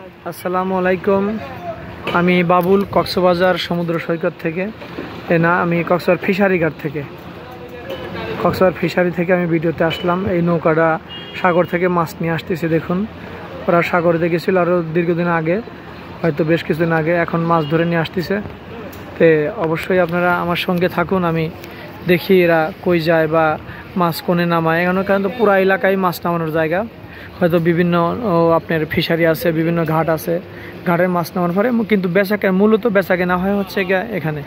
আসসালামু আলাইকুম। আমি বাবুল, কক্সবাজার সমুদ্র সৈকত থেকে। আমি কক্সবাজার ফিশারি ঘাট থেকে, কক্সবাজার ফিশারি থেকে আমি ভিডিওতে আসলাম। এই নৌকাটা সাগর থেকে মাছ নিয়ে আসতেছে। দেখুন, ওরা সাগরে দেখেছিল আরও দীর্ঘদিন আগে, হয়তো বেশ কিছুদিন আগে। এখন মাছ ধরে নিয়ে আসতেছে। তো অবশ্যই আপনারা আমার সঙ্গে থাকুন, আমি দেখি এরা কই যায় বা মাছ কোনে নামায়। এখানে কিন্তু পুরা এলাকায় মাছ নামানোর জায়গা। হয়তো বিভিন্ন আপনার ফিশারি আছে, বিভিন্ন ঘাট আছে, ঘাটের মাছ নামানোর পরে কিন্তু মূলত বেচা কেনা হয় হচ্ছে এখানে।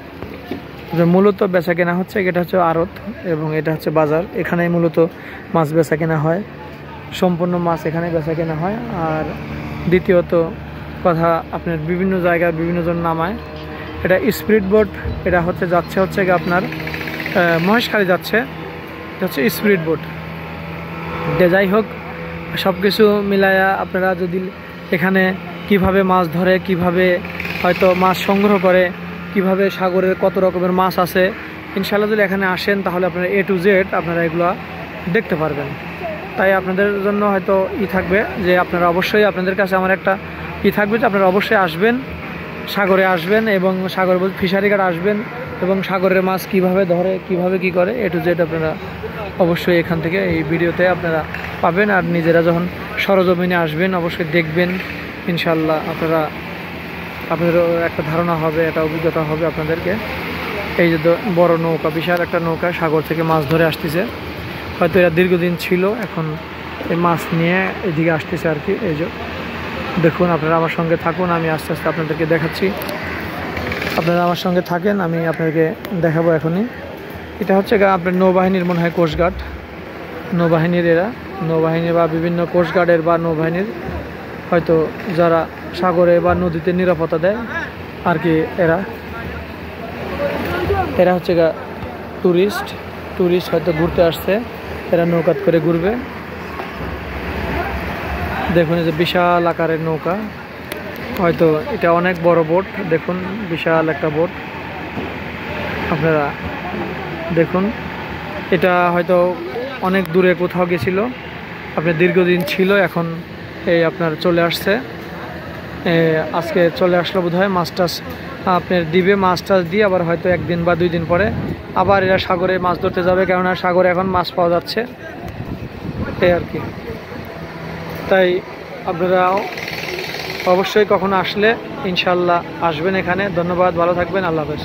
মূলত বেচা কেনা হচ্ছে, এটা হচ্ছে আড়ত এবং এটা হচ্ছে বাজার। এখানে মূলত মাছ বেচা কেনা হয়, সম্পূর্ণ মাছ এখানে বেচা কেনা হয়। আর দ্বিতীয়ত কথা, আপনার বিভিন্ন জায়গায় বিভিন্ন জন নামায়। এটা স্পিড বোট, এটা যাচ্ছে আপনার মহেশখালী যাচ্ছে, এটা হচ্ছে স্পিড বোট। যাই হোক, সব কিছু মিলায়া আপনারা যদি এখানে কিভাবে মাছ ধরে, কিভাবে হয়তো মাছ সংগ্রহ করে, কিভাবে সাগরের কত রকমের মাছ আছে, ইনশাআল্লাহ যদি এখানে আসেন তাহলে আপনারা A to Z আপনারা এগুলো দেখতে পারবেন। তাই আপনাদের জন্য হয়তো থাকবে যে আপনারা অবশ্যই, আপনাদের কাছে আমার একটা থাকবে যে আপনারা অবশ্যই আসবেন, সাগরে আসবেন এবং সাগর বলতে ফিশারি ঘাট আসবেন এবং সাগরের মাছ কিভাবে ধরে, কিভাবে কি করে, A to Z আপনারা অবশ্যই এখান থেকে এই ভিডিওতে আপনারা পাবেন। আর নিজেরা যখন সরজমিনে আসবেন অবশ্যই দেখবেন, ইনশাল্লাহ আপনাদেরও একটা ধারণা হবে, একটা অভিজ্ঞতা হবে আপনাদেরকে। এই যে বড় নৌকা, বিশাল একটা নৌকা সাগর থেকে মাছ ধরে আসতেছে। হয়তো এরা দীর্ঘদিন ছিল, এখন এই মাছ নিয়ে এদিকে আসতেছে আর কি। এই যে দেখুন, আপনারা আমার সঙ্গে থাকুন, আমি আস্তে আস্তে আপনাদেরকে দেখাচ্ছি। আপনারা আমার সঙ্গে থাকেন, আমি আপনাদেরকে দেখাবো এখনই। এটা হচ্ছে আপনার নৌবাহিনীর, মনে হয় কোস্টগার্ড, নৌবাহিনীর। এরা নৌবাহিনী বা বিভিন্ন কোস্টগার্ডের বা নৌবাহিনীর হয়তো যারা সাগরে বা নদীতে নিরাপত্তা দেয় আর কি। এরা হচ্ছে ট্যুরিস্ট হয়তো ঘুরতে আসছে, এরা নৌকাত করে ঘুরবে। দেখুন, এই যে বিশাল আকারের নৌকা, হয়তো এটা অনেক বড় বোট। দেখুন, বিশাল একটা বোট। আপনারা দেখুন, এটা হয়তো অনেক দূরে কোথাও গেছিল, আপনার দীর্ঘদিন ছিল, এখন এই আপনার চলে আসছে। আজকে চলে আসলো বোধ হয়। মাছ টাছ আপনার দিবে, মাছ টাছ দিয়ে আবার হয়তো একদিন বা 2 দিন পরে আবার এরা সাগরে মাছ ধরতে যাবে, কেননা সাগরে এখন মাছ পাওয়া যাচ্ছে এই আর কি। তাই আপনারা অবশ্যই কখনো আসলে ইনশাল্লাহ আসবেন এখানে। ধন্যবাদ, ভালো থাকবেন, আল্লাহ হাফেজ।